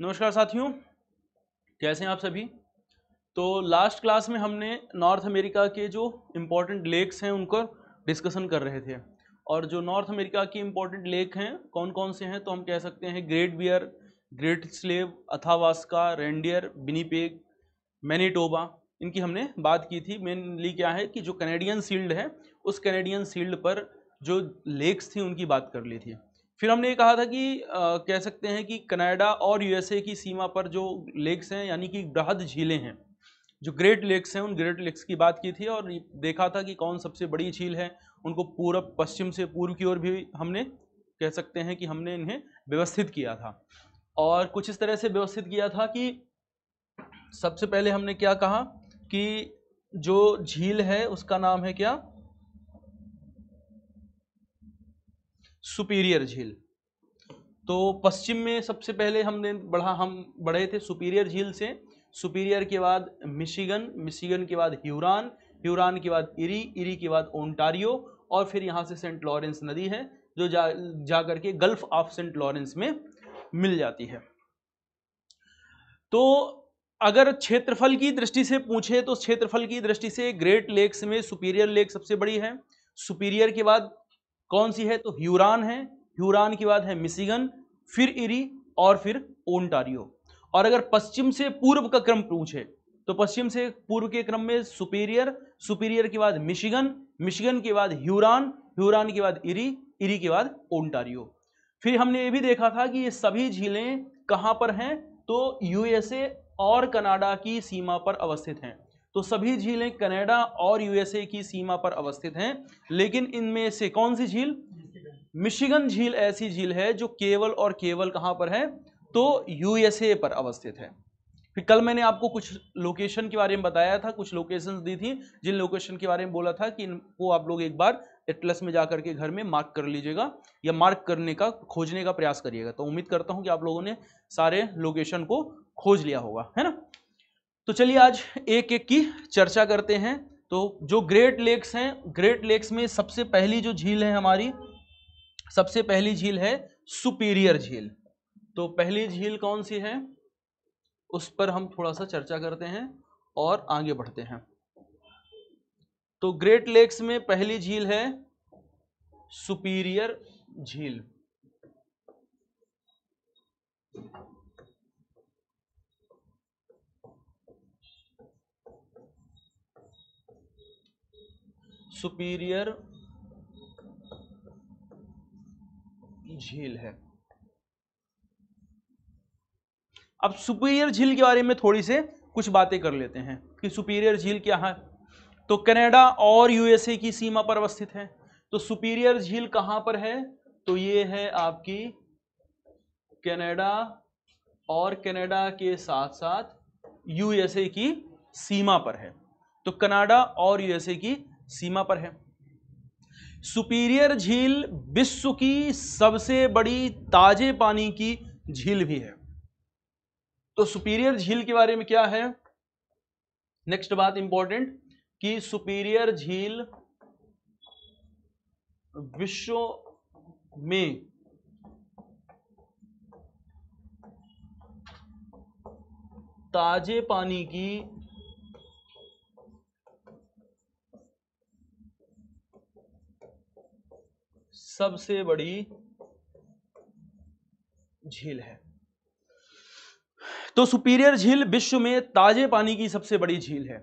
नमस्कार साथियों, कैसे हैं आप सभी। तो लास्ट क्लास में हमने नॉर्थ अमेरिका के जो इम्पोर्टेंट लेक्स हैं उनको डिस्कशन कर रहे थे। और जो नॉर्थ अमेरिका की इम्पोर्टेंट लेक हैं कौन कौन से हैं, तो हम कह सकते हैं Great Bear, Great Slave, Athabasca, Reindeer, Winnipeg, Manitoba, इनकी हमने बात की थी। मेनली क्या है कि जो कैनेडियन शील्ड है उस कैनेडियन शील्ड पर जो लेक्स थी उनकी बात कर ली थी। फिर हमने ये कहा था कि कह सकते हैं कि कनाडा और यूएसए की सीमा पर जो लेक्स हैं यानी कि बृहद झीलें हैं, जो ग्रेट लेक्स हैं, उन ग्रेट लेक्स की बात की थी और देखा था कि कौन सबसे बड़ी झील है। उनको पूरब पश्चिम से पूर्व की ओर भी हमने कह सकते हैं कि हमने इन्हें व्यवस्थित किया था। और कुछ इस तरह से व्यवस्थित किया था कि सबसे पहले हमने क्या कहा कि जो झील है उसका नाम है क्या, सुपीरियर झील। तो पश्चिम में सबसे पहले हम बढ़े थे सुपीरियर झील से। सुपीरियर के बाद मिशिगन, मिशिगन के बाद ह्यूरान, ह्यूरान के बाद इरी, इरी के बाद ओंटारियो, और फिर यहाँ से सेंट लॉरेंस नदी है जो जा करके गल्फ ऑफ सेंट लॉरेंस में मिल जाती है। तो अगर क्षेत्रफल की दृष्टि से पूछे तो क्षेत्रफल की दृष्टि से ग्रेट लेक्स में सुपीरियर लेक सबसे बड़ी है। सुपीरियर के बाद कौन सी है, तो ह्यूरान है, ह्यूरान के बाद है मिशिगन, फिर इरी और फिर ओंटारियो। और अगर पश्चिम से पूर्व का क्रम पूछे तो पश्चिम से पूर्व के क्रम में सुपीरियर, सुपीरियर के बाद मिशिगन, मिशिगन के बाद ह्यूरान, ह्यूरान के बाद इरी, इरी के बाद ओंटारियो। फिर हमने ये भी देखा था कि ये सभी झीलें कहां पर हैं, तो यूएसए और कनाडा की सीमा पर अवस्थित हैं। तो सभी झीलें कनाडा और यूएसए की सीमा पर अवस्थित हैं। लेकिन इनमें से कौन सी झील, मिशिगन झील ऐसी झील है जो केवल और केवल कहां पर है, तो यूएसए पर अवस्थित है। फिर कल मैंने आपको कुछ लोकेशन के बारे में बताया था, कुछ लोकेशंस दी थी, जिन लोकेशन के बारे में बोला था कि इनको आप लोग एक बार एटलस में जाकर के घर में मार्क कर लीजिएगा या मार्क करने का, खोजने का प्रयास करिएगा। तो उम्मीद करता हूं कि आप लोगों ने सारे लोकेशन को खोज लिया होगा, है ना। तो चलिए आज एक एक की चर्चा करते हैं। तो जो ग्रेट लेक्स हैं, ग्रेट लेक्स में सबसे पहली जो झील है हमारी, सबसे पहली झील है सुपीरियर झील। तो पहली झील कौन सी है उस पर हम थोड़ा सा चर्चा करते हैं और आगे बढ़ते हैं। तो ग्रेट लेक्स में पहली झील है सुपीरियर झील। सुपीरियर झील है। अब सुपीरियर झील के बारे में थोड़ी से कुछ बातें कर लेते हैं कि सुपीरियर झील क्या है। तो कनाडा और यूएसए की सीमा पर अवस्थित है। तो सुपीरियर झील कहां पर है, तो ये है आपकी कनाडा और कनाडा के साथ साथ यूएसए की सीमा पर है। तो कनाडा और यूएसए की सीमा पर है। सुपीरियर झील विश्व की सबसे बड़ी ताजे पानी की झील भी है। तो सुपीरियर झील के बारे में क्या है, नेक्स्ट बात इंपॉर्टेंट, कि सुपीरियर झील विश्व में ताजे पानी की सबसे बड़ी झील है। तो सुपीरियर झील विश्व में ताजे पानी की सबसे बड़ी झील है।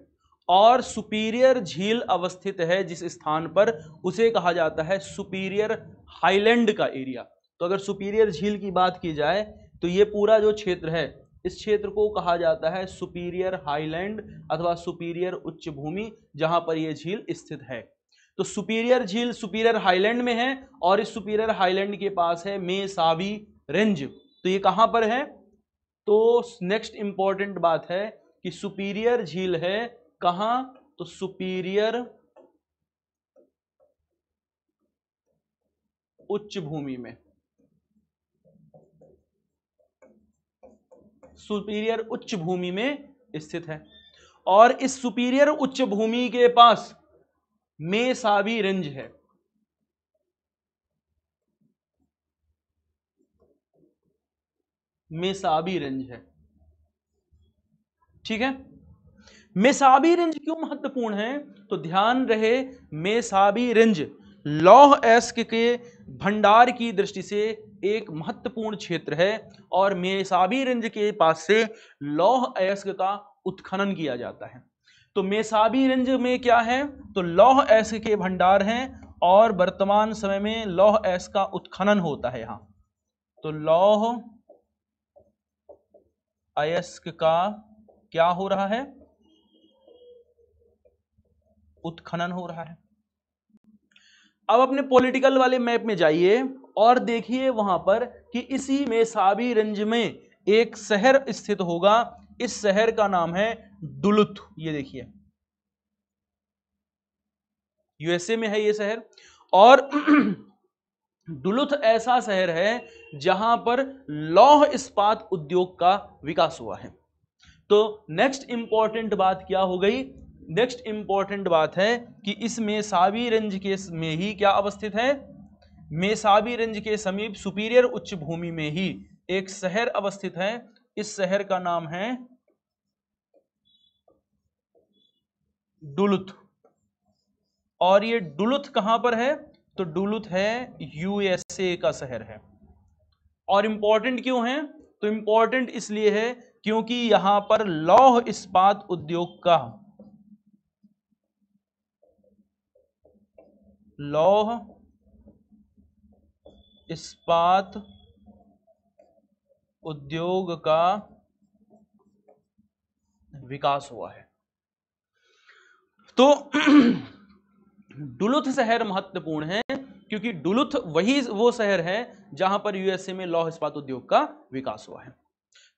और सुपीरियर झील अवस्थित है जिस स्थान पर, उसे कहा जाता है सुपीरियर हाईलैंड का एरिया। तो अगर सुपीरियर झील की बात की जाए तो ये पूरा जो क्षेत्र है, इस क्षेत्र को कहा जाता है सुपीरियर हाईलैंड अथवा सुपीरियर उच्च भूमि, जहां पर यह झील स्थित है। तो सुपीरियर झील सुपीरियर हाईलैंड में है और इस सुपीरियर हाईलैंड के पास है मेसावी रेंज। तो ये कहां पर है, तो नेक्स्ट इंपॉर्टेंट बात है कि सुपीरियर झील है कहां, तो सुपीरियर उच्च भूमि में, सुपीरियर उच्च भूमि में स्थित है। और इस सुपीरियर उच्च भूमि के पास मेसावी रेंज है। मेसाबी रेंज है। ठीक है, मेसाबी रेंज क्यों महत्वपूर्ण है? तो ध्यान रहे, मेसाबी रेंज लौह अयस्क के भंडार की दृष्टि से एक महत्वपूर्ण क्षेत्र है और मेसाबी रेंज के पास से लौह अयस्क का उत्खनन किया जाता है। तो मेसाबी रेंज में क्या है? तो लौह अयस्क के भंडार हैं और वर्तमान समय में लौह अयस्क का उत्खनन होता है यहां। तो लौह अयस्क का क्या हो रहा है? उत्खनन हो रहा है। अब अपने पॉलिटिकल वाले मैप में जाइए और देखिए वहां पर कि इसी मेसाबी रेंज में एक शहर स्थित होगा। इस शहर का नाम है डुलुथ। ये देखिए यूएसए में है ये शहर। और डुलुथ ऐसा शहर है जहां पर लौह इस्पात उद्योग का विकास हुआ है। तो नेक्स्ट इंपॉर्टेंट बात क्या हो गई? नेक्स्ट इंपॉर्टेंट बात है कि इस मेसाबी रेंज के में ही क्या अवस्थित है? मेसाबी रेंज के समीप सुपीरियर उच्च भूमि में ही एक शहर अवस्थित है। इस शहर का नाम है डुलुथ। और ये डुलुथ कहां पर है? तो डुलुथ है यूएसए का शहर है। और इंपॉर्टेंट क्यों है? तो इंपॉर्टेंट इसलिए है क्योंकि यहां पर लौह इस्पात उद्योग का लौह इस्पात उद्योग का विकास हुआ है। तो डुलुथ शहर महत्वपूर्ण है क्योंकि डुलुथ वो शहर है जहां पर यूएसए में लौह इस्पात उद्योग का विकास हुआ है।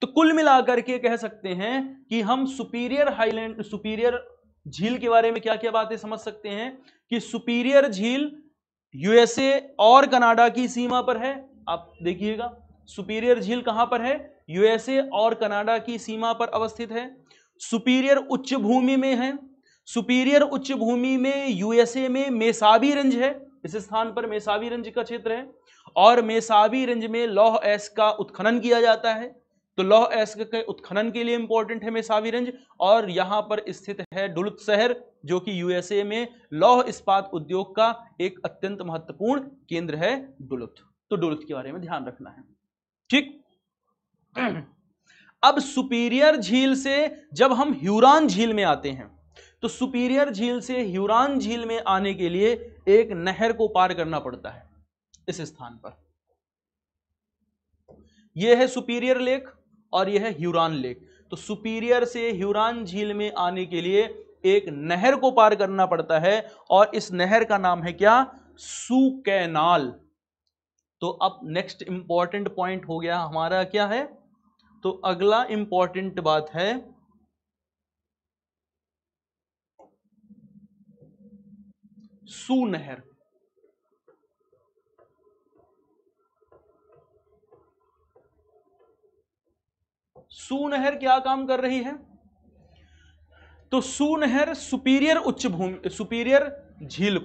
तो कुल मिलाकर के कह सकते हैं कि हम सुपीरियर झील के बारे में क्या क्या बातें समझ सकते हैं कि सुपीरियर झील यूएसए और कनाडा की सीमा पर है। आप देखिएगा सुपीरियर झील कहां पर है? यूएसए और कनाडा की सीमा पर अवस्थित है। सुपीरियर उच्च भूमि में है। सुपीरियर उच्च भूमि में यूएसए में मेसाबी रेंज है। इस स्थान पर मेसाबी रेंज का क्षेत्र है और मेसाबी रेंज में लौह अयस्क का उत्खनन किया जाता है। तो लौह अयस्क के उत्खनन के लिए इंपॉर्टेंट है मेसाबी रेंज। और यहां पर स्थित है डुलुथ शहर जो कि यूएसए में लौह इस्पात उद्योग का एक अत्यंत महत्वपूर्ण केंद्र है डुलुथ। तो डुलुथ के बारे में ध्यान रखना है। ठीक। अब सुपीरियर झील से जब हम ह्यूरॉन झील में आते हैं तो सुपीरियर झील से ह्यूरॉन झील में आने के लिए एक नहर को पार करना पड़ता है। इस स्थान पर यह है सुपीरियर लेक और यह है ह्यूरॉन लेक। तो सुपीरियर से ह्यूरॉन झील में आने के लिए एक नहर को पार करना पड़ता है और इस नहर का नाम है क्या? Soo canal. तो अब नेक्स्ट इंपॉर्टेंट पॉइंट हो गया हमारा क्या है? तो अगला इंपॉर्टेंट बात है सू नहर। सू नहर क्या काम कर रही है? तो सू नहर सुपीरियर झील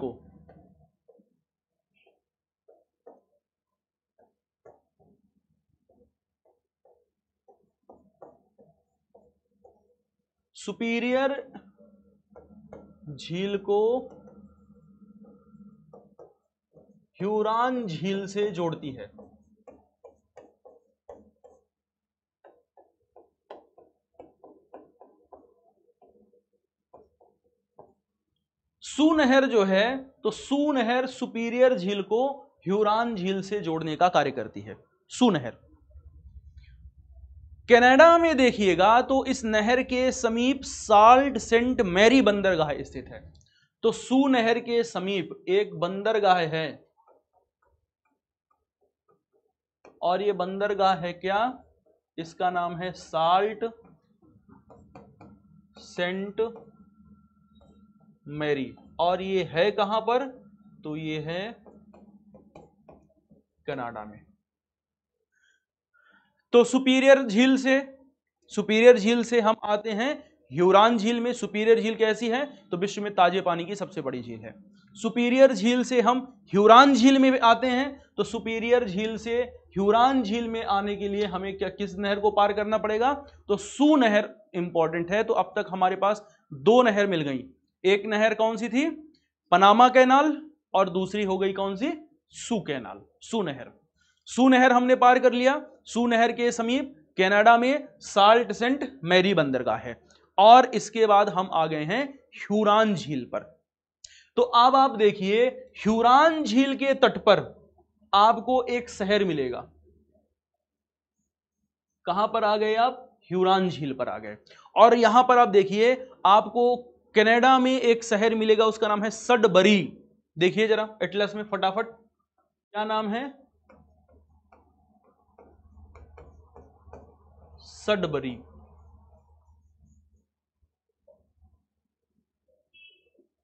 को ह्यूरॉन झील से जोड़ती है। सू नहर जो है तो सू नहर सुपीरियर झील को ह्यूरॉन झील से जोड़ने का कार्य करती है। सू नहर कनाडा में देखिएगा तो इस नहर के समीप साल्ट सेंट मैरी बंदरगाह स्थित है। तो सू नहर के समीप एक बंदरगाह है और यह बंदरगाह है क्या? इसका नाम है साल्ट सेंट मैरी। और ये है कहां पर? तो ये है कनाडा में। तो सुपीरियर झील से हम आते हैं ह्यूरॉन झील में। सुपीरियर झील कैसी है? तो विश्व में ताजे पानी की सबसे बड़ी झील है। सुपीरियर झील से हम ह्यूरॉन झील में आते हैं। तो सुपीरियर झील से ह्यूरान झील में आने के लिए हमें क्या, किस नहर को पार करना पड़ेगा, तो सू नहर इंपॉर्टेंट है। तो अब तक हमारे पास दो नहर मिल गई। एक नहर कौन सी थी, पनामा कैनाल, और दूसरी हो गई कौन सी, सू कैनाल, सू नहर। सू नहर हमने पार कर लिया। सू नहर के समीप कनाडा में साल्ट सेंट मैरी बंदरगाह है, और इसके बाद हम आ गए हैं ह्यूरान झील पर। तो अब आप देखिए, ह्यूरान झील के तट पर आपको एक शहर मिलेगा। कहां पर आ गए आप, ह्यूरान झील पर आ गए। और यहां पर आप देखिए, आपको कनाडा में एक शहर मिलेगा, उसका नाम है सडबरी। देखिए जरा एटलस में फटाफट, क्या नाम है, सडबरी।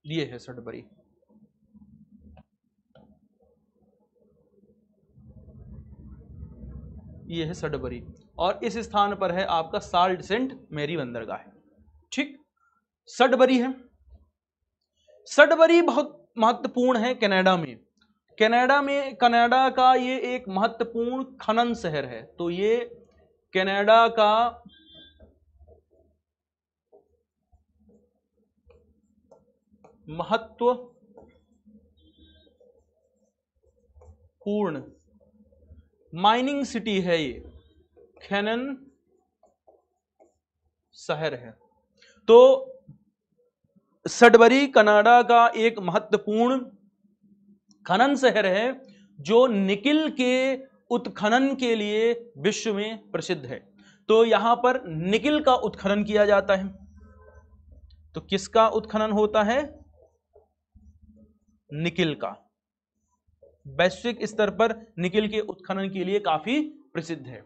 ये है सडबरी। ये है सडबरी, और इस स्थान पर है आपका साल्ट सेंट मैरी बंदरगाह है। ठीक, सडबरी है। सडबरी बहुत महत्वपूर्ण है कनाडा में। कनाडा का ये एक महत्वपूर्ण खनन शहर है। तो ये कनाडा का महत्वपूर्ण माइनिंग सिटी है, ये खनन शहर है। तो सडबरी कनाडा का एक महत्वपूर्ण खनन शहर है, जो निकिल के उत्खनन के लिए विश्व में प्रसिद्ध है। तो यहां पर निकिल का उत्खनन किया जाता है। तो किसका उत्खनन होता है, निकिल का। वैश्विक स्तर पर निकिल के उत्खनन के लिए काफी प्रसिद्ध है।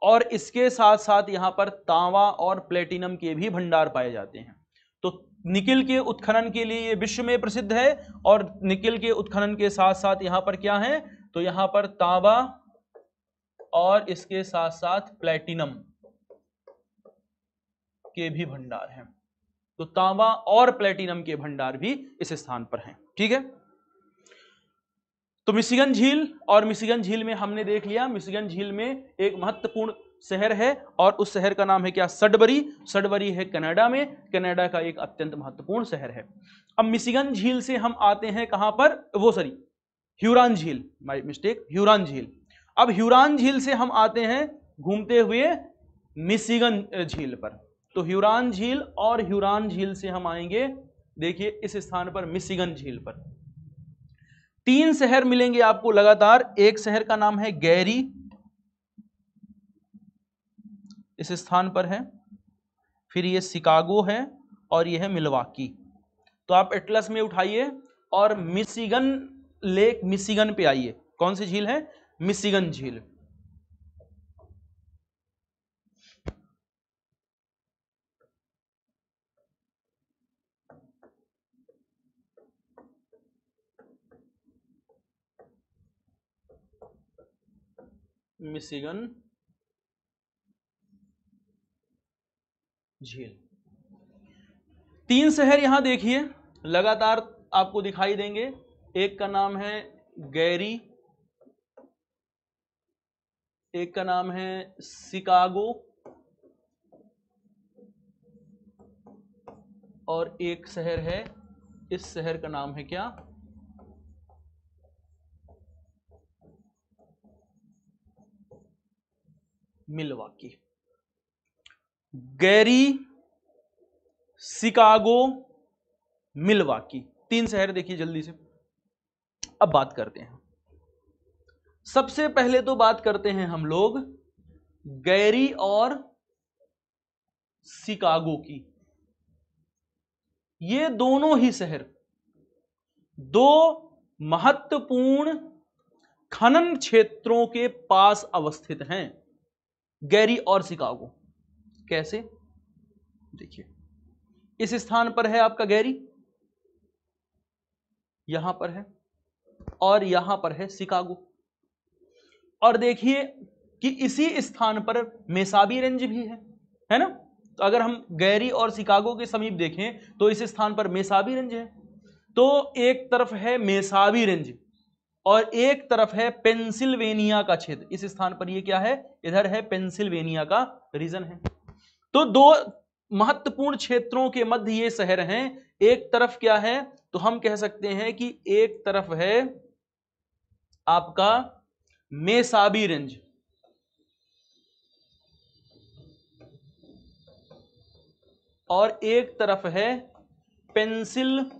और इसके साथ साथ यहां पर तांबा और प्लेटिनम के भी भंडार पाए जाते हैं। तो निकिल के उत्खनन के लिए ये विश्व में प्रसिद्ध है, और निकिल के उत्खनन के साथ साथ यहां पर क्या है, तो यहां पर तांबा और इसके साथ साथ प्लेटिनम के भी भंडार हैं। तो तांबा और प्लेटिनम के भंडार भी इस स्थान पर हैं। ठीक है, तो मिशिगन झील, और मिशिगन झील में हमने देख लिया, मिशिगन झील में एक महत्वपूर्ण शहर है, और उस शहर का नाम है क्या, सडबरी। सडबरी है कनाडा में, कनाडा का एक अत्यंत महत्वपूर्ण शहर है। अब मिशिगन झील से हम आते हैं कहां पर, वो सॉरी ह्यूरान झील, माय मिस्टेक, ह्यूरान झील। अब ह्यूरान झील से हम आते हैं घूमते हुए मिशिगन झील पर। तो ह्यूरान झील, और ह्यूरान झील से हम आएंगे, देखिए इस स्थान पर मिशिगन झील पर तीन शहर मिलेंगे आपको लगातार। एक शहर का नाम है गैरी, इस स्थान पर है। फिर ये शिकागो है, और ये है मिलवाकी। तो आप एटलस में उठाइए और मिशिगन लेक, मिशिगन पे आइए। कौन सी झील है, मिशिगन झील। मिशिगन झील। तीन शहर यहां देखिए लगातार आपको दिखाई देंगे। एक का नाम है गैरी, एक का नाम है शिकागो, और एक शहर है, इस शहर का नाम है क्या, मिलवाकी। गैरी, शिकागो, मिलवाकी, तीन शहर देखिए जल्दी से। अब बात करते हैं, सबसे पहले तो बात करते हैं हम लोग गैरी और शिकागो की। ये दोनों ही शहर दो महत्वपूर्ण खनन क्षेत्रों के पास अवस्थित हैं, गैरी और शिकागो। कैसे, देखिए इस स्थान पर है आपका गैरी, यहां पर है, और यहां पर है शिकागो। और देखिए कि इसी स्थान पर मेसाबी रेंज भी है ना। तो अगर हम गैरी और शिकागो के समीप देखें तो इस स्थान पर मेसाबी रेंज है। तो एक तरफ है मेसाबी रेंज, और एक तरफ है पेंसिल्वेनिया का क्षेत्र। इस स्थान पर ये क्या है, इधर है पेंसिल्वेनिया का रीजन है। तो दो महत्वपूर्ण क्षेत्रों के मध्य ये शहर हैं। एक तरफ क्या है, तो हम कह सकते हैं कि एक तरफ है आपका मेसाबी रेंज, और एक तरफ है पेंसिल्वेनिया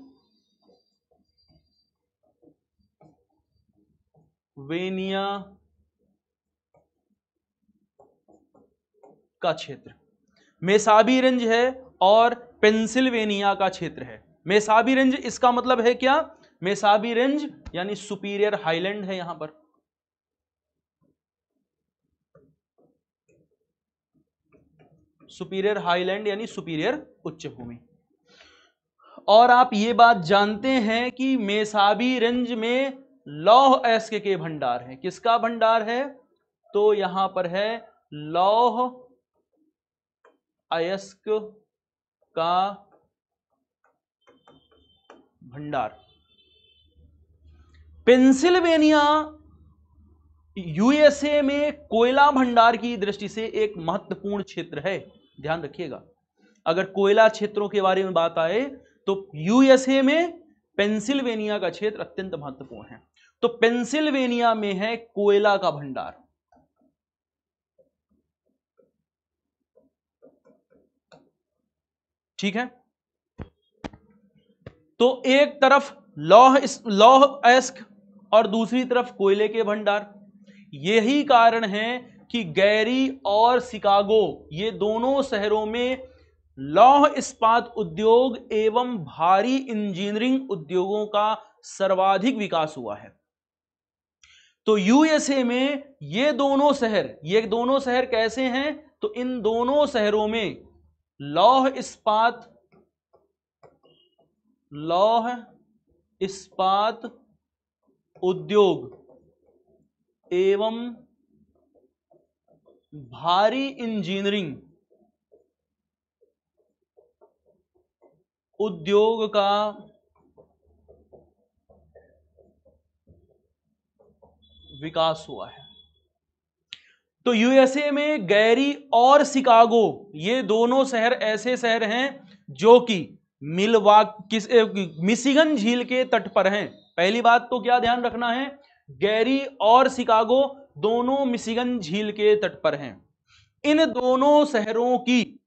का क्षेत्र। मेसाबी रेंज है और पेंसिल्वेनिया का क्षेत्र है। मेसाबी रेंज इसका मतलब है क्या, मेसाबी रेंज यानी सुपीरियर हाईलैंड है यहां पर। सुपीरियर हाईलैंड यानी सुपीरियर उच्च भूमि। और आप ये बात जानते हैं कि मेसाबी रेंज में लौह अयस्क के भंडार हैं। किसका भंडार है, तो यहां पर है लौह अयस्क का भंडार। पेंसिल्वेनिया यूएसए में कोयला भंडार की दृष्टि से एक महत्वपूर्ण क्षेत्र है, ध्यान रखिएगा। अगर कोयला क्षेत्रों के बारे में बात आए तो यूएसए में पेंसिल्वेनिया का क्षेत्र अत्यंत महत्वपूर्ण है। तो पेंसिल्वेनिया में है कोयला का भंडार। ठीक है, तो एक तरफ लौह अयस्क और दूसरी तरफ कोयले के भंडार। यही कारण है कि गैरी और शिकागो, ये दोनों शहरों में लौह इस्पात उद्योग एवं भारी इंजीनियरिंग उद्योगों का सर्वाधिक विकास हुआ है। तो यूएसए में ये दोनों शहर कैसे हैं, तो इन दोनों शहरों में लौह इस्पात उद्योग एवं भारी इंजीनियरिंग उद्योग का विकास हुआ है। तो यूएसए में गैरी और शिकागो, ये दोनों शहर ऐसे शहर हैं जो कि मिशिगन झील के तट पर हैं। पहली बात तो क्या ध्यान रखना है, गैरी और शिकागो दोनों मिशिगन झील के तट पर हैं। इन दोनों शहरों की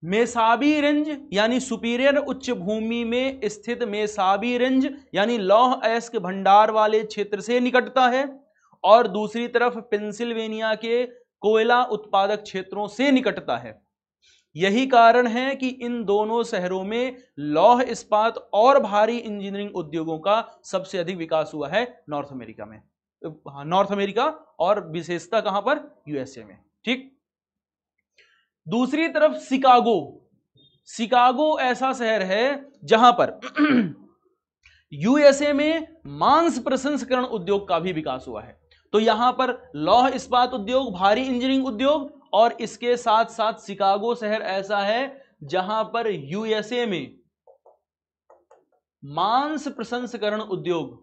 मेसाबी रेंज यानी सुपीरियर उच्च भूमि में स्थित मेसाबी रेंज यानी लौह अयस्क भंडार वाले क्षेत्र से निकटता है, और दूसरी तरफ पेंसिल्वेनिया के कोयला उत्पादक क्षेत्रों से निकटता है। यही कारण है कि इन दोनों शहरों में लौह इस्पात और भारी इंजीनियरिंग उद्योगों का सबसे अधिक विकास हुआ है नॉर्थ अमेरिका में, नॉर्थ अमेरिका और विशेषता कहां पर, यूएसए में। ठीक, दूसरी तरफ शिकागो ऐसा शहर है जहां पर यूएसए में मांस प्रसंस्करण उद्योग का भी विकास हुआ है। तो यहां पर लौह इस्पात उद्योग, भारी इंजीनियरिंग उद्योग, और इसके साथ साथ शिकागो शहर ऐसा है जहां पर यूएसए में मांस प्रसंस्करण उद्योग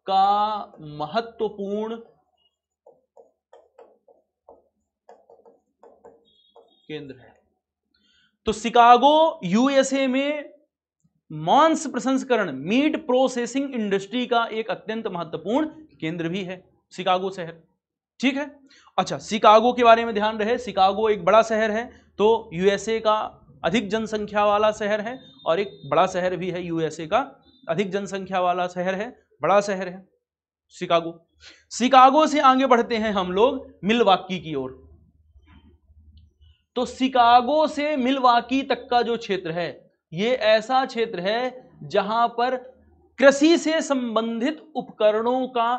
का महत्वपूर्ण केंद्र है। तो शिकागो यूएसए में मांस प्रसंस्करण, मीट प्रोसेसिंग इंडस्ट्री का एक अत्यंत महत्वपूर्ण केंद्र भी है शिकागो शहर। ठीक है, अच्छा, शिकागो के बारे में ध्यान रहे, शिकागो एक बड़ा शहर है, तो यूएसए का अधिक जनसंख्या वाला शहर है, और एक बड़ा शहर भी है यूएसए का, अधिक जनसंख्या वाला शहर है, बड़ा शहर है शिकागो से आगे बढ़ते हैं हम लोग मिलवाकी की ओर। तो शिकागो से मिलवाकी तक का जो क्षेत्र है, ये ऐसा क्षेत्र है जहां पर कृषि से संबंधित उपकरणों का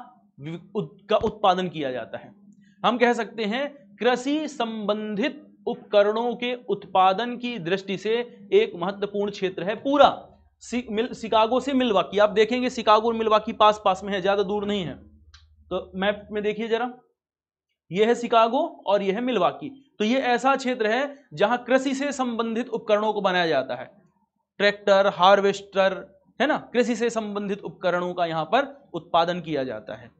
उत्पादन किया जाता है। हम कह सकते हैं कृषि संबंधित उपकरणों के उत्पादन की दृष्टि से एक महत्वपूर्ण क्षेत्र है पूरा शिकागो से मिलवाकी। आप देखेंगे शिकागो और मिलवाकी पास पास में है, ज्यादा दूर नहीं है। तो मैप में देखिए जरा, यह है शिकागो और यह है मिलवाकी। तो ये ऐसा क्षेत्र है जहां कृषि से संबंधित उपकरणों को बनाया जाता है, ट्रैक्टर, हार्वेस्टर, है ना, कृषि से संबंधित उपकरणों का यहां पर उत्पादन किया जाता है।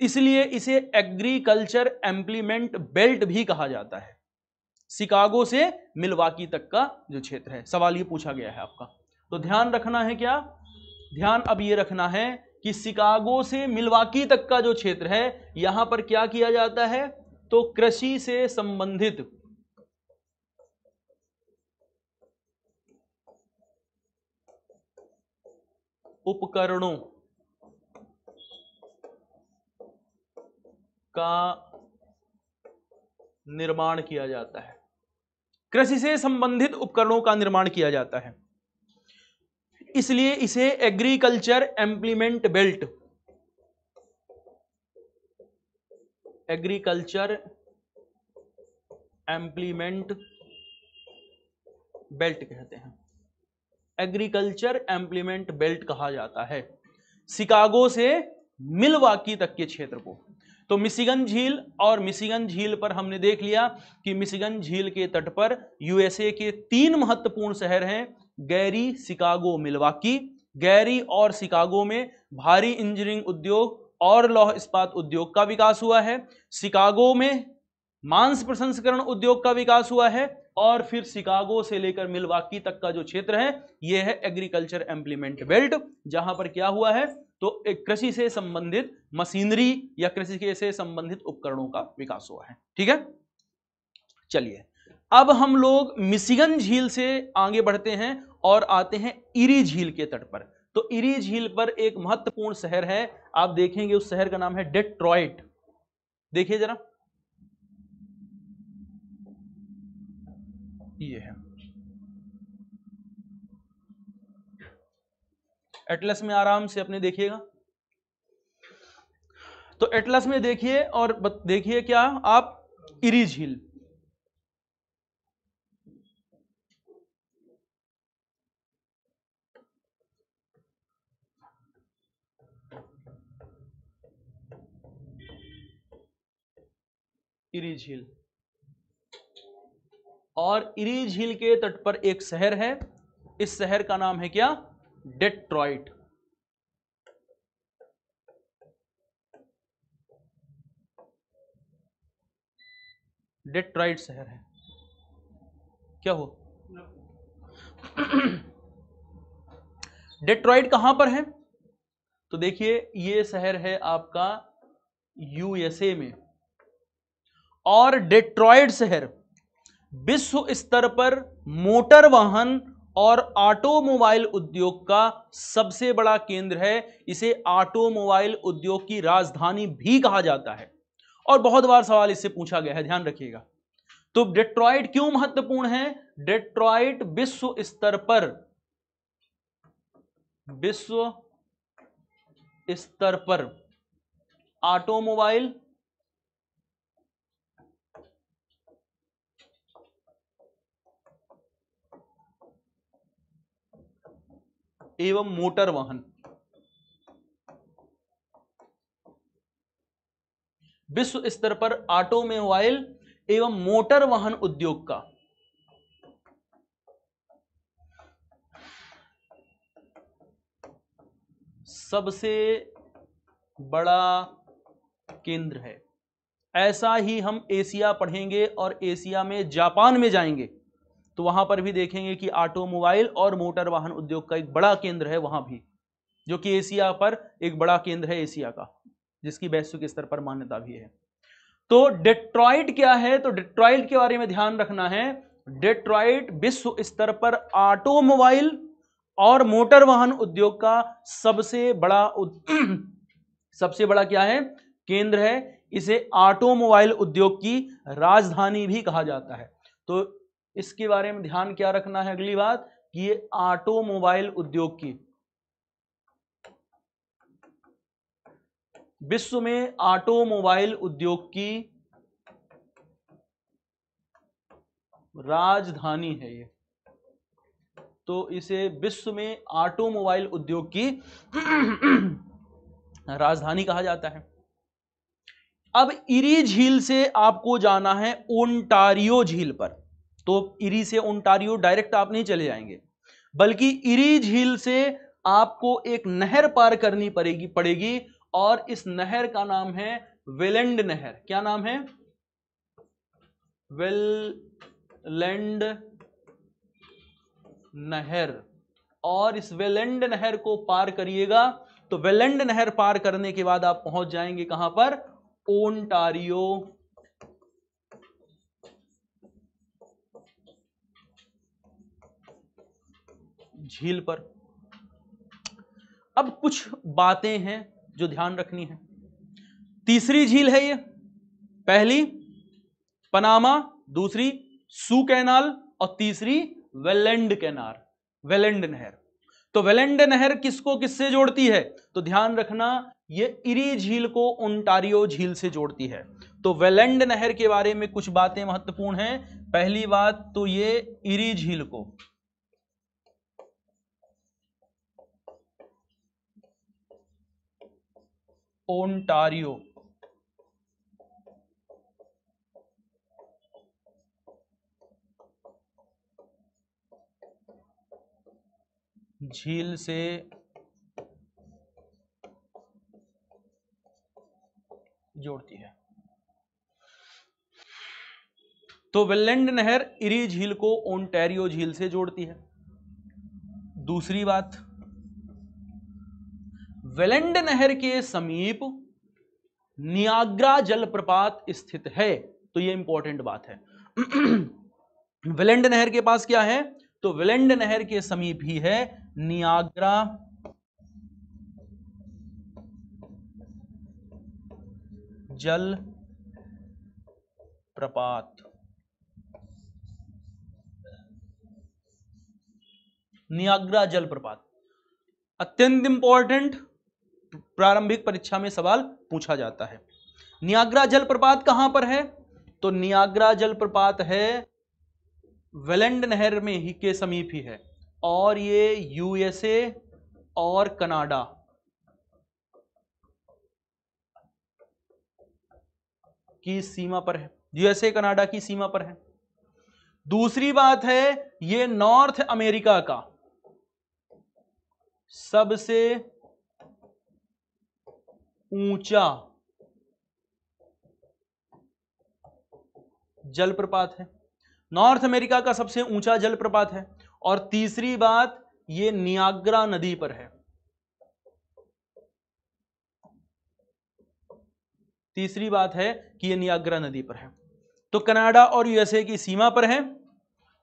इसलिए इसे एग्रीकल्चर एम्प्लीमेंट बेल्ट भी कहा जाता है। शिकागो से मिलवाकी तक का जो क्षेत्र है, सवाल ये पूछा गया है आपका, तो ध्यान रखना है क्या, ध्यान अब ये रखना है कि शिकागो से मिलवाकी तक का जो क्षेत्र है यहां पर क्या किया जाता है, तो कृषि से संबंधित उपकरणों का निर्माण किया जाता है, कृषि से संबंधित उपकरणों का निर्माण किया जाता है, इसलिए इसे agriculture implement belt, agriculture implement belt कहते हैं, एग्रीकल्चर एम्प्लीमेंट बेल्ट कहा जाता है शिकागो से मिलवाकी तक के क्षेत्र को। तो मिशिगन झील, और मिशिगन झील पर हमने देख लिया कि मिशिगन झील के तट पर यूएसए के 3 महत्वपूर्ण शहर हैं, गैरी, शिकागो, मिलवाकी। गैरी और शिकागो में भारी इंजीनियरिंग उद्योग और लौह इस्पात उद्योग का विकास हुआ है, शिकागो में मांस प्रसंस्करण उद्योग का विकास हुआ है, और फिर शिकागो से लेकर मिलवाकी तक का जो क्षेत्र है यह है एग्रीकल्चर एम्प्लीमेंट बेल्ट, जहां पर क्या हुआ है, तो एक कृषि से संबंधित मशीनरी या कृषि से संबंधित उपकरणों का विकास हुआ है। ठीक है, चलिए अब हम लोग मिशिगन झील से आगे बढ़ते हैं और आते हैं इरी झील के तट पर। तो इरी झील पर एक महत्वपूर्ण शहर है, आप देखेंगे उस शहर का नाम है डेट्रॉइट। देखिए जरा, ये है एटलस में, आराम से अपने देखिएगा। तो एटलस में देखिए और देखिए क्या आप, इरी झील, इरी झील, और इरी झील के तट पर एक शहर है, इस शहर का नाम है क्या, डेट्रॉइट। डेट्रॉइट शहर है, क्या हो डेट्रॉइट कहां पर है, तो देखिए ये शहर है आपका यूएसए में, और डेट्रॉइट शहर विश्व स्तर पर मोटर वाहन और ऑटोमोबाइल उद्योग का सबसे बड़ा केंद्र है। इसे ऑटोमोबाइल उद्योग की राजधानी भी कहा जाता है, और बहुत बार सवाल इससे पूछा गया है, ध्यान रखिएगा। तो डेट्रॉइट क्यों महत्वपूर्ण है, डेट्रॉइट विश्व स्तर पर, विश्व स्तर पर ऑटोमोबाइल एवं मोटर वाहन, विश्व स्तर पर ऑटोमोबाइल एवं मोटर वाहन उद्योग का सबसे बड़ा केंद्र है। ऐसा ही हम एशिया पढ़ेंगे और एशिया में जापान में जाएंगे तो वहां पर भी देखेंगे कि ऑटोमोबाइल और मोटर वाहन उद्योग का एक बड़ा केंद्र है वहां भी, जो कि एशिया पर एक बड़ा केंद्र है एशिया का, जिसकी वैश्विक स्तर पर मान्यता भी है। तो डेट्रॉइट क्या है, तो डेट्रॉइट के बारे में ध्यान रखना है। डेट्रॉइट विश्व स्तर पर ऑटोमोबाइल और मोटर वाहन उद्योग का सबसे बड़ा सबसे बड़ा क्या है, केंद्र है। इसे ऑटोमोबाइल उद्योग की राजधानी भी कहा जाता है। तो इसके बारे में ध्यान क्या रखना है, अगली बात कि ये ऑटोमोबाइल उद्योग की, विश्व में ऑटोमोबाइल उद्योग की राजधानी है ये, तो इसे विश्व में ऑटोमोबाइल उद्योग की राजधानी कहा जाता है। अब इरी झील से आपको जाना है ओंटारियो झील पर। तो इरी से ओंटारियो डायरेक्ट आप नहीं चले जाएंगे, बल्कि इरी झील से आपको एक नहर पार करनी पड़ेगी और इस नहर का नाम है वेलेंड नहर। क्या नाम है? वेलेंड नहर। और इस वेलेंड नहर को पार करिएगा तो वेलेंड नहर पार करने के बाद आप पहुंच जाएंगे कहां पर? ओंटारियो झील पर। अब कुछ बातें हैं जो ध्यान रखनी है। तीसरी झील है ये, पहली पनामा, दूसरी सू कैनाल और तीसरी वेलेंड कैनाल, वेलेंड नहर। तो वेलेंड नहर किसको किससे जोड़ती है? तो ध्यान रखना, ये इरी झील को ओंटारियो झील से जोड़ती है। तो वेलेंड नहर के बारे में कुछ बातें महत्वपूर्ण हैं। पहली बात तो ये इरी झील को ओंटारियो झील से जोड़ती है। तो वेलेंड नहर इरी झील को ओंटारियो झील से जोड़ती है। दूसरी बात, वेलेंड नहर के समीप नियाग्रा जलप्रपात स्थित है। तो यह इंपॉर्टेंट बात है। वेलेंड नहर के पास क्या है? तो वेलेंड नहर के समीप ही है नियाग्रा जल प्रपात। नियाग्रा जलप्रपात अत्यंत इंपॉर्टेंट, प्रारंभिक परीक्षा में सवाल पूछा जाता है। नियाग्रा जलप्रपात कहां पर है? तो नियाग्रा जलप्रपात है वेलेंड नहर में ही के समीप ही है, और ये यूएसए और कनाडा की सीमा पर है। यूएसए कनाडा की सीमा पर है। दूसरी बात है, ये नॉर्थ अमेरिका का सबसे ऊंचा जलप्रपात है। नॉर्थ अमेरिका का सबसे ऊंचा जलप्रपात है। और तीसरी बात, ये नियाग्रा नदी पर है। तीसरी बात है कि ये नियाग्रा नदी पर है। तो कनाडा और यूएसए की सीमा पर है,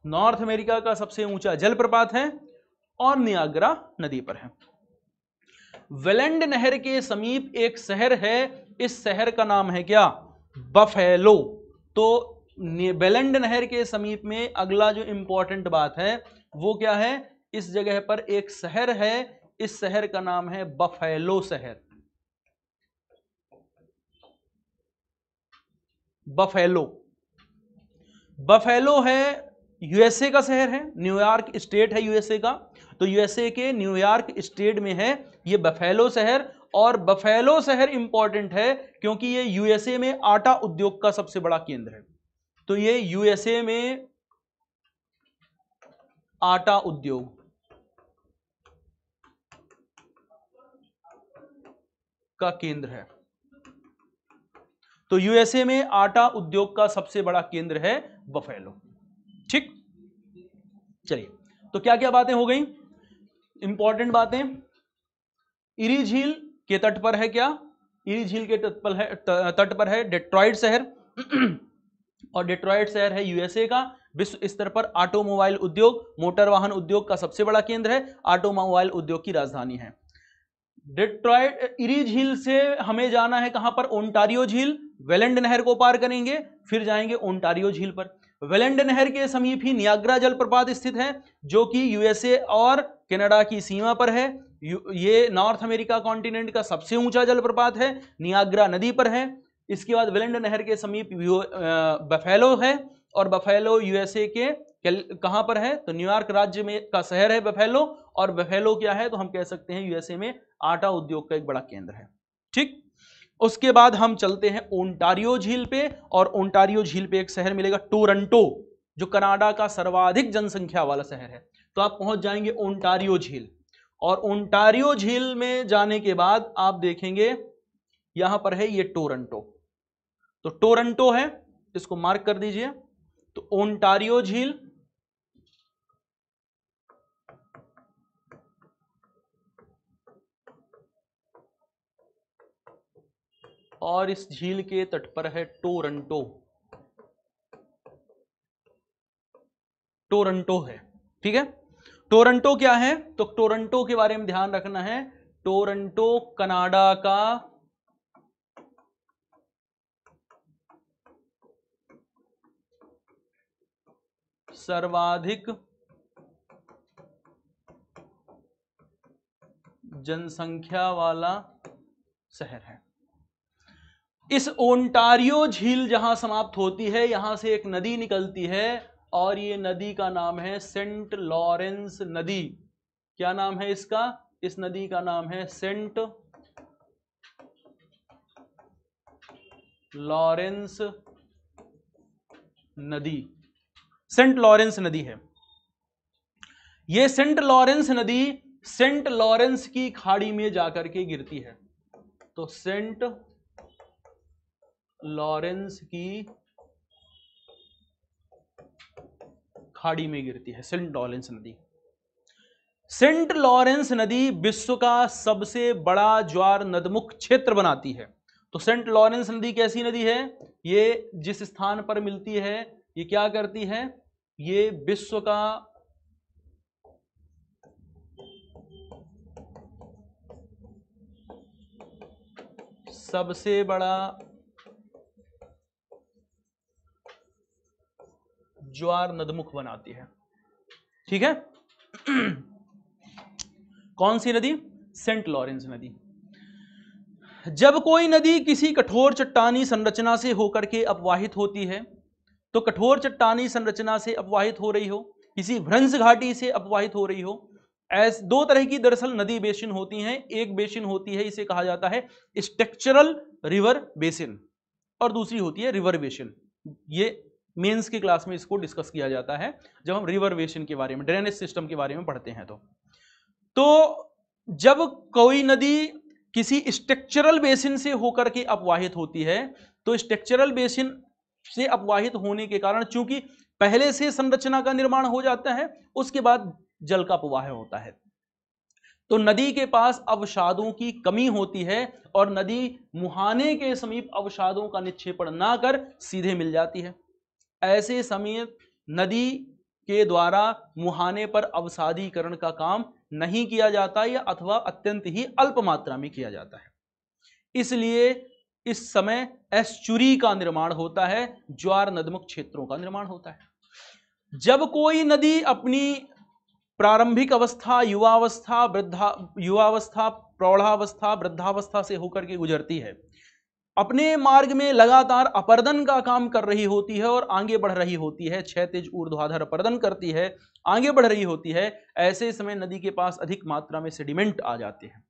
नॉर्थ अमेरिका का सबसे ऊंचा जलप्रपात है और नियाग्रा नदी पर है। वेलेंड नहर के समीप एक शहर है, इस शहर का नाम है क्या? बफेलो। तो वेलेंड नहर के समीप में अगला जो इंपॉर्टेंट बात है वो क्या है? इस जगह पर एक शहर है, इस शहर का नाम है बफेलो शहर। बफेलो, बफेलो है यूएसए का शहर है, न्यूयॉर्क स्टेट है यूएसए का। तो यूएसए के न्यूयॉर्क स्टेट में है ये बफेलो शहर। और बफेलो शहर इंपॉर्टेंट है क्योंकि ये यूएसए में आटा उद्योग का सबसे बड़ा केंद्र है। तो ये यूएसए में आटा उद्योग का केंद्र है। तो यूएसए में आटा उद्योग का सबसे बड़ा केंद्र है बफेलो। ठीक, चलिए, तो क्या क्या बातें हो गई? इंपॉर्टेंट बातें, इरी झील के तट पर है क्या? इरी झील के तट पर है डेट्रॉइट शहर। और डेट्रॉइट शहर है यूएसए का विश्व स्तर पर ऑटोमोबाइल उद्योग, मोटर वाहन उद्योग का सबसे बड़ा केंद्र है, ऑटोमोबाइल उद्योग की राजधानी है। डेट्रॉइट इरी झील से हमें जाना है कहां पर? ओंटारियो झील। वेलेंड नहर को पार करेंगे, फिर जाएंगे ओंटारियो झील पर। वेलेंड नहर के समीप ही नियाग्रा जलप्रपात स्थित है, जो कि यूएसए और कनाडा की सीमा पर है। ये नॉर्थ अमेरिका कॉन्टिनेंट का सबसे ऊंचा जलप्रपात है, नियाग्रा नदी पर है। इसके बाद वेलेंड नहर के समीप बफेलो है, और बफेलो यूएसए के कहां पर है? तो न्यूयॉर्क राज्य में का शहर है बफेलो। और बफेलो क्या है? तो हम कह सकते हैं यूएसए में आटा उद्योग का एक बड़ा केंद्र है। ठीक, उसके बाद हम चलते हैं ओंटारियो झील पे, और ओंटारियो झील पे एक शहर मिलेगा टोरंटो, जो कनाडा का सर्वाधिक जनसंख्या वाला शहर है। तो आप पहुंच जाएंगे ओंटारियो झील, और ओंटारियो झील में जाने के बाद आप देखेंगे यहां पर है ये टोरंटो, तो टोरंटो है, इसको मार्क कर दीजिए। तो ओंटारियो झील, और इस झील के तट पर है टोरंटो, टोरंटो है, ठीक है। टोरंटो क्या है, तो टोरंटो के बारे में ध्यान रखना है। टोरंटो कनाडा का सर्वाधिक जनसंख्या वाला शहर है। इस ओंटारियो झील जहां समाप्त होती है, यहां से एक नदी निकलती है, और ये नदी का नाम है सेंट लॉरेंस नदी। क्या नाम है इसका, इस नदी का नाम है सेंट लॉरेंस नदी, सेंट लॉरेंस नदी है। ये सेंट लॉरेंस नदी सेंट लॉरेंस की खाड़ी में जाकर के गिरती है। तो सेंट लॉरेंस की खाड़ी में गिरती है सेंट लॉरेंस नदी। सेंट लॉरेंस नदी विश्व का सबसे बड़ा ज्वार नदमुख क्षेत्र बनाती है। तो सेंट लॉरेंस नदी कैसी नदी है, ये जिस स्थान पर मिलती है, ये क्या करती है, ये विश्व का सबसे बड़ा ज्वार नदमुख बनाती है, ठीक है। कौन सी नदी, सेंट लॉरेंस नदी। जब कोई नदी किसी कठोर चट्टानी संरचना से होकर के अपवाहित होती है, तो कठोर चट्टानी संरचना से अपवाहित हो रही हो, किसी भ्रंश घाटी से अपवाहित हो रही हो, ऐसे दो तरह की दरअसल नदी बेसिन होती हैं। एक बेसिन होती है, इसे कहा जाता है स्ट्रक्चरल रिवर बेसिन, और दूसरी होती है रिवर बेसिन। ये मेंस की क्लास में इसको डिस्कस किया जाता है जब हम रिवर बेसिन के बारे में, ड्रेनेज सिस्टम के बारे में पढ़ते हैं। तो जब कोई नदी किसी स्ट्रक्चरल बेसिन से होकर के अपवाहित होती है, तो स्ट्रक्चरल बेसिन से अपवाहित होने के कारण चूंकि पहले से संरचना का निर्माण हो जाता है, उसके बाद जल का प्रवाह होता है, तो नदी के पास अवसादों की कमी होती है, और नदी मुहाने के समीप अवसादों का निक्षेपण ना कर सीधे मिल जाती है। ऐसे समय नदी के द्वारा मुहाने पर अवसादीकरण का काम नहीं किया जाता, या अथवा अत्यंत ही अल्प मात्रा में किया जाता है। इसलिए इस समय एस्चुरी का निर्माण होता है, ज्वार नदमुख क्षेत्रों का निर्माण होता है। जब कोई नदी अपनी प्रारंभिक अवस्था, युवावस्था, प्रौढ़ावस्था, वृद्धावस्था से होकर के गुजरती है, अपने मार्ग में लगातार अपर्दन का काम कर रही होती है और आगे बढ़ रही होती है, क्षैतिज ऊर्ध्वाधर अपर्दन करती है, आगे बढ़ रही होती है, ऐसे समय नदी के पास अधिक मात्रा में सेडिमेंट आ जाते हैं,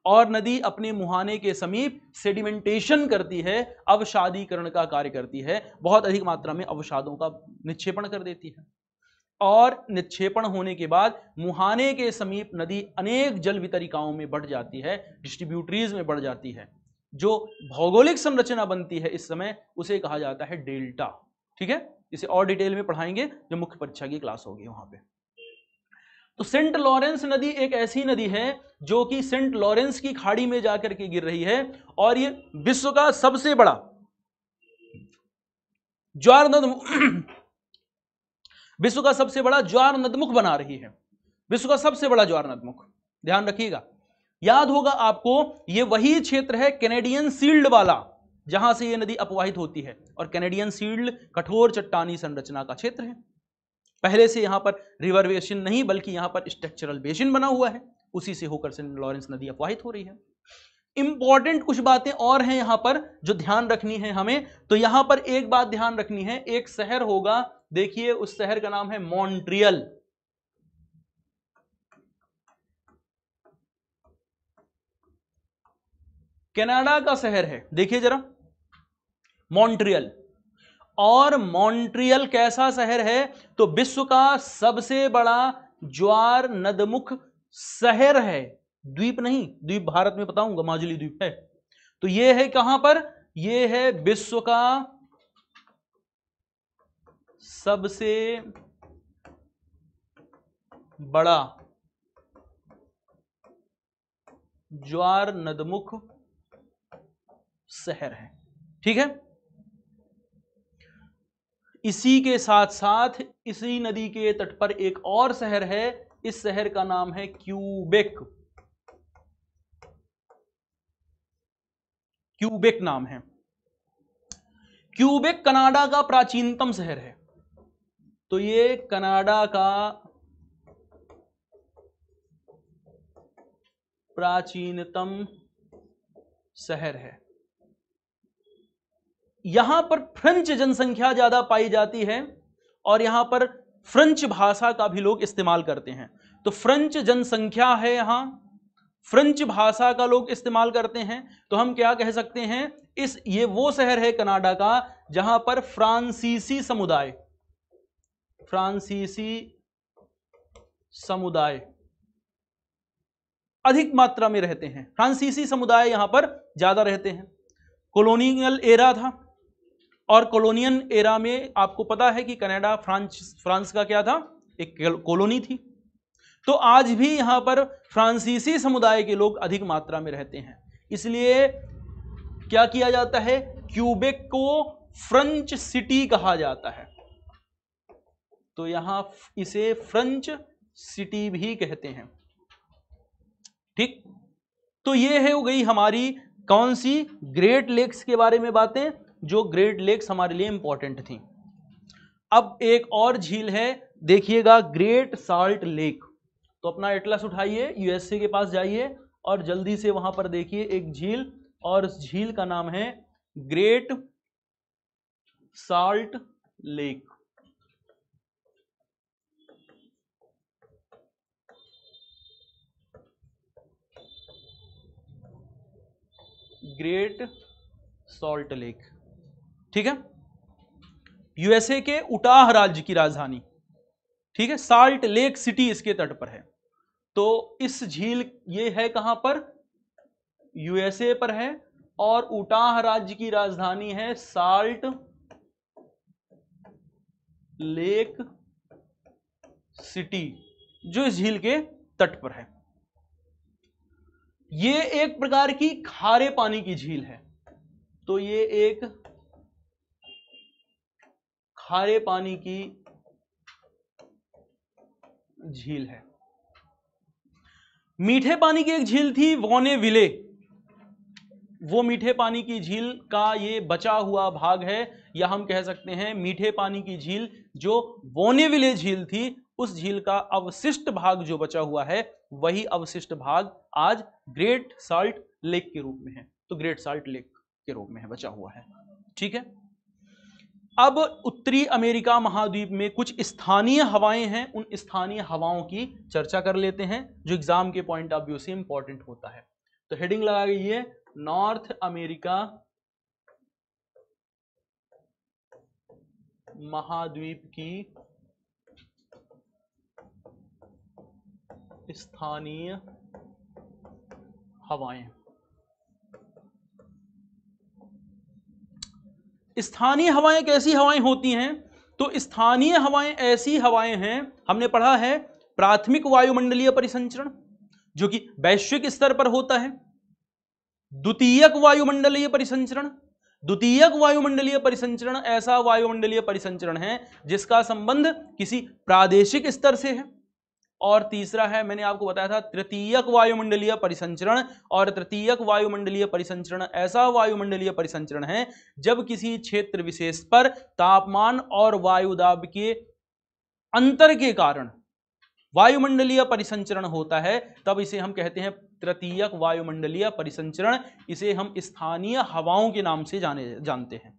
और नदी अपने मुहाने के समीप सेडिमेंटेशन करती है, अवसादीकरण का कार्य करती है, बहुत अधिक मात्रा में अवसादों का निक्षेपण कर देती है, और निक्षेपण होने के बाद मुहाने के समीप नदी अनेक जल वितरिकाओं में बढ़ जाती है, डिस्ट्रीब्यूटरीज में बढ़ जाती है। जो भौगोलिक संरचना बनती है इस समय, उसे कहा जाता है डेल्टा, ठीक है। इसे और डिटेल में पढ़ाएंगे जब मुख्य परीक्षा की क्लास होगी वहां पे। तो सेंट लॉरेंस नदी एक ऐसी नदी है जो कि सेंट लॉरेंस की खाड़ी में जाकर के गिर रही है, और ये विश्व का सबसे बड़ा ज्वार नदमुख विश्व का सबसे बड़ा ज्वार नदमुख बना रही है, विश्व का सबसे बड़ा ज्वार नदमुख। ध्यान रखिएगा, याद होगा आपको, ये वही क्षेत्र है कैनेडियन शील्ड वाला, जहां से ये नदी अपवाहित होती है, और कैनेडियन शील्ड कठोर चट्टानी संरचना का क्षेत्र है। पहले से यहां पर रिवर बेसिन नहीं, बल्कि यहां पर स्ट्रक्चरल बेसिन बना हुआ है, उसी से होकर सेंट लॉरेंस नदी अपवाहित हो रही है। इंपॉर्टेंट कुछ बातें और हैं यहां पर जो ध्यान रखनी है हमें। तो यहां पर एक बात ध्यान रखनी है, एक शहर होगा, देखिए उस शहर का नाम है मॉन्ट्रियल। कनाडा का शहर है, देखिए जरा, मॉन्ट्रियल। और मॉन्ट्रियल कैसा शहर है? तो विश्व का सबसे बड़ा ज्वार नदमुख शहर है, द्वीप नहीं, द्वीप भारत में बताऊंगा, माजुली द्वीप है। तो ये है कहां पर? ये है विश्व का सबसे बड़ा ज्वार नदमुख शहर है, ठीक है। इसी के साथ साथ इसी नदी के तट पर एक और शहर है, इस शहर का नाम है क्यूबेक। क्यूबेक नाम है। क्यूबेक कनाडा का प्राचीनतम शहर है। तो ये कनाडा का प्राचीनतम शहर है। यहां पर फ्रेंच जनसंख्या ज्यादा पाई जाती है और यहां पर फ्रेंच भाषा का भी लोग इस्तेमाल करते हैं। तो फ्रेंच जनसंख्या है यहां, फ्रेंच भाषा का लोग इस्तेमाल करते हैं। तो हम क्या कह सकते हैं, ये वो शहर है कनाडा का जहां पर फ्रांसीसी समुदाय अधिक मात्रा में रहते हैं। फ्रांसीसी समुदाय यहां पर ज्यादा रहते हैं। कॉलोनियल एरा था और कॉलोनियल एरा में आपको पता है कि कनाडा फ्रांस का क्या था, एक कॉलोनी थी। तो आज भी यहां पर फ्रांसीसी समुदाय के लोग अधिक मात्रा में रहते हैं। इसलिए क्या किया जाता है, क्यूबेक को फ्रेंच सिटी कहा जाता है। तो यहां इसे फ्रेंच सिटी भी कहते हैं, ठीक। तो ये है हो गई हमारी कौन सी, ग्रेट लेक्स के बारे में बातें, जो ग्रेट लेक्स हमारे लिए इंपॉर्टेंट थी। अब एक और झील है, देखिएगा, ग्रेट साल्ट लेक। तो अपना एटलस उठाइए, यूएसए के पास जाइए और जल्दी से वहां पर देखिए एक झील, और उस झील का नाम है great salt lake. Great salt lake, ठीक है, यूएसए के उटाह राज्य की राजधानी, ठीक है। साल्ट लेक सिटी इसके तट पर है। तो इस झील, ये है कहां पर, यूएसए पर है, और उटाह राज्य की राजधानी है साल्ट लेक सिटी, जो इस झील के तट पर है। ये एक प्रकार की खारे पानी की झील है। तो ये एक खारे पानी की झील है। मीठे पानी की एक झील थी वोनेविले, वो मीठे पानी की झील का ये बचा हुआ भाग है, या हम कह सकते हैं मीठे पानी की झील जो वोनेविले झील थी, उस झील का अवशिष्ट भाग जो बचा हुआ है, वही अवशिष्ट भाग आज ग्रेट साल्ट लेक के रूप में है। तो ग्रेट साल्ट लेक के रूप में है, बचा हुआ है, ठीक है। अब उत्तरी अमेरिका महाद्वीप में कुछ स्थानीय हवाएं हैं, उन स्थानीय हवाओं की चर्चा कर लेते हैं, जो एग्जाम के पॉइंट ऑफ व्यू से इंपॉर्टेंट होता है। तो हेडिंग लगा गई, नॉर्थ अमेरिका महाद्वीप की स्थानीय हवाएं। स्थानीय हवाएं कैसी हवाएं होती हैं? तो स्थानीय हवाएं ऐसी हवाएं हैं, हमने पढ़ा है प्राथमिक वायुमंडलीय परिसंचरण जो कि वैश्विक स्तर पर होता है, द्वितीयक वायुमंडलीय परिसंचरण। द्वितीयक वायुमंडलीय परिसंचरण ऐसा वायुमंडलीय परिसंचरण है जिसका संबंध किसी प्रादेशिक स्तर से है। और तीसरा है, मैंने आपको बताया था, तृतीयक वायुमंडलीय परिसंचरण। और तृतीयक वायुमंडलीय परिसंचरण ऐसा वायुमंडलीय परिसंचरण है जब किसी क्षेत्र विशेष पर तापमान और वायुदाब के अंतर के कारण वायुमंडलीय परिसंचरण होता है, तब इसे हम कहते हैं तृतीयक वायुमंडलीय परिसंचरण। इसे हम स्थानीय हवाओं के नाम से जानते हैं।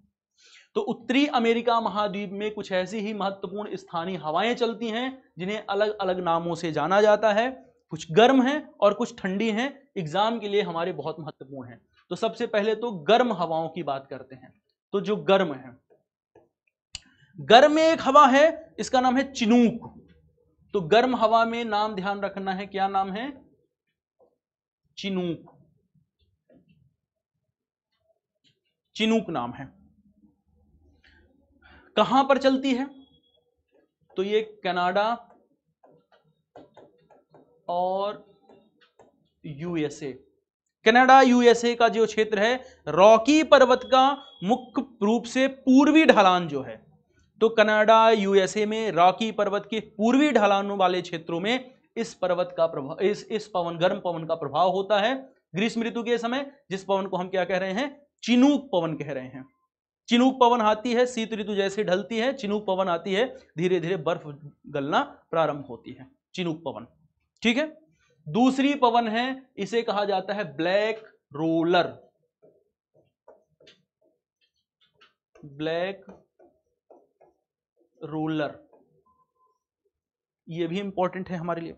तो उत्तरी अमेरिका महाद्वीप में कुछ ऐसी ही महत्वपूर्ण स्थानीय हवाएं चलती हैं जिन्हें अलग अलग नामों से जाना जाता है। कुछ गर्म हैं और कुछ ठंडी हैं, एग्जाम के लिए हमारे बहुत महत्वपूर्ण हैं। तो सबसे पहले तो गर्म हवाओं की बात करते हैं। तो जो गर्म है, गर्म में एक हवा है, इसका नाम है चिनूक। तो गर्म हवा में नाम ध्यान रखना है, क्या नाम है? चिनूक। चिनूक नाम है। कहां पर चलती है? तो ये कनाडा और यूएसए, कनाडा यूएसए का जो क्षेत्र है, रॉकी पर्वत का मुख्य रूप से पूर्वी ढलान जो है, तो कनाडा यूएसए में रॉकी पर्वत के पूर्वी ढलानों वाले क्षेत्रों में इस पर्वत का प्रभाव, इस पवन, गर्म पवन का प्रभाव होता है ग्रीष्म ऋतु के समय, जिस पवन को हम क्या कह रहे हैं? चिनूक पवन कह रहे हैं। चिनूक पवन आती है शीत ऋतु जैसे ढलती है, चिनूक पवन आती है धीरे धीरे बर्फ गलना प्रारंभ होती है, चिनूक पवन। ठीक है। दूसरी पवन है, इसे कहा जाता है ब्लैक रोलर। ब्लैक रोलर, ये भी इंपॉर्टेंट है हमारे लिए।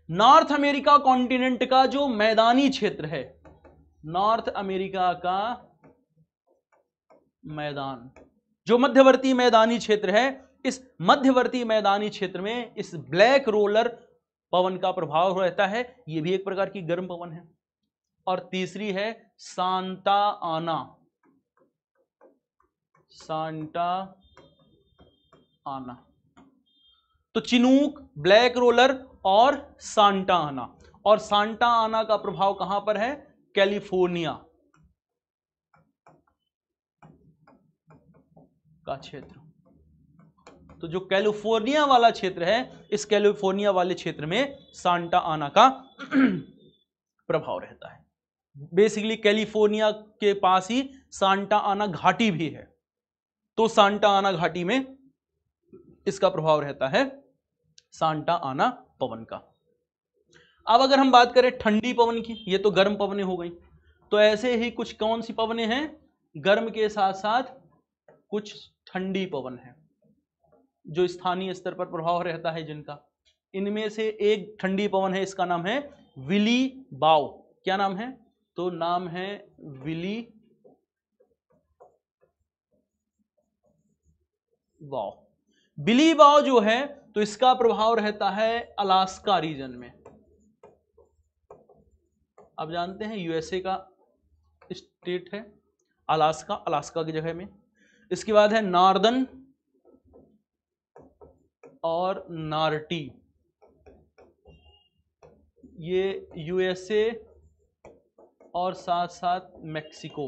नॉर्थ अमेरिका कॉन्टिनेंट का जो मैदानी क्षेत्र है, नॉर्थ अमेरिका का मैदान, जो मध्यवर्ती मैदानी क्षेत्र है, इस मध्यवर्ती मैदानी क्षेत्र में इस ब्लैक रोलर पवन का प्रभाव रहता है। यह भी एक प्रकार की गर्म पवन है। और तीसरी है सांता आना। सांता आना, तो चिनूक, ब्लैक रोलर और सांता आना। और सांता आना का प्रभाव कहां पर है? कैलिफोर्निया का क्षेत्र। तो जो कैलिफोर्निया वाला क्षेत्र है, इस कैलिफोर्निया वाले क्षेत्र में सांता आना का प्रभाव रहता है। बेसिकली कैलिफोर्निया के पास ही सांता आना घाटी भी है, तो सांता आना घाटी में इसका प्रभाव रहता है, सांता आना पवन का। अब अगर हम बात करें ठंडी पवन की, ये तो गर्म पवनें हो गई, तो ऐसे ही कुछ कौन सी पवनें हैं? गर्म के साथ साथ कुछ ठंडी पवन है जो स्थानीय स्तर पर प्रभाव रहता है जिनका। इनमें से एक ठंडी पवन है, इसका नाम है विली बाव। क्या नाम है? तो नाम है विली बाव। विली बाव जो है, तो इसका प्रभाव रहता है अलास्का रीजन में। आप जानते हैं यूएसए का स्टेट है अलास्का, अलास्का की जगह में। इसके बाद है नॉर्दर्न और नार्टी, ये यूएसए और साथ साथ मैक्सिको,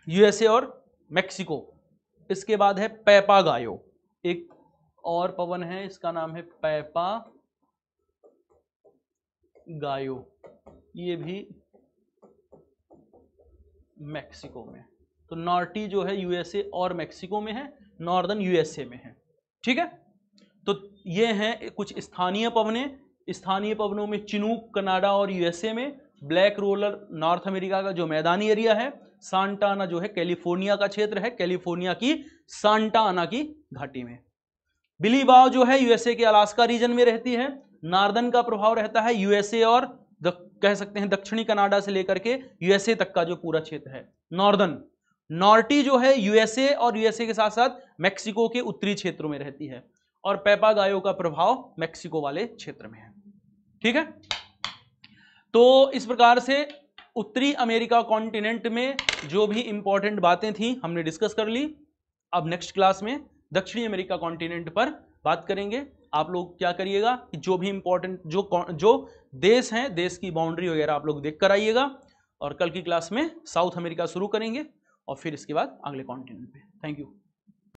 यूएसए और मैक्सिको। इसके बाद है पैपागायो, एक और पवन है, इसका नाम है पैपागायो, ये भी मैक्सिको में। तो नॉर्टी जो है यूएसए और मैक्सिको में है, नॉर्दर्न यूएसए में है। ठीक है। तो ये हैं कुछ स्थानीय पवनें। स्थानीय पवनों में चिनूक कनाडा और यूएसए में, ब्लैक रोलर नॉर्थ अमेरिका का जो मैदानी एरिया है, सांता आना जो है कैलिफोर्निया का क्षेत्र है, कैलिफोर्निया की सांता आना की घाटी में। बिली बाव जो है यूएसए के अलास्का रीजन में रहती है। नॉर्दर्न का प्रभाव रहता है यूएसए और कह सकते हैं दक्षिणी कनाडा से लेकर के यूएसए तक का जो पूरा क्षेत्र है नॉर्दर्न। नॉर्टी जो है यूएसए और यूएसए के साथ साथ मैक्सिको के उत्तरी क्षेत्रों में रहती है। और पैपागायो का प्रभाव मैक्सिको वाले क्षेत्र में है। ठीक है। तो इस प्रकार से उत्तरी अमेरिका कॉन्टिनेंट में जो भी इंपॉर्टेंट बातें थी हमने डिस्कस कर ली। अब नेक्स्ट क्लास में दक्षिणी अमेरिका कॉन्टिनेंट पर बात करेंगे। आप लोग क्या करिएगा कि जो भी इंपॉर्टेंट जो देश हैं, देश की बाउंड्री वगैरह आप लोग देख कर आइएगा। और कल की क्लास में साउथ अमेरिका शुरू करेंगे और फिर इसके बाद अगले कॉन्टिनेंट पे। Thank you.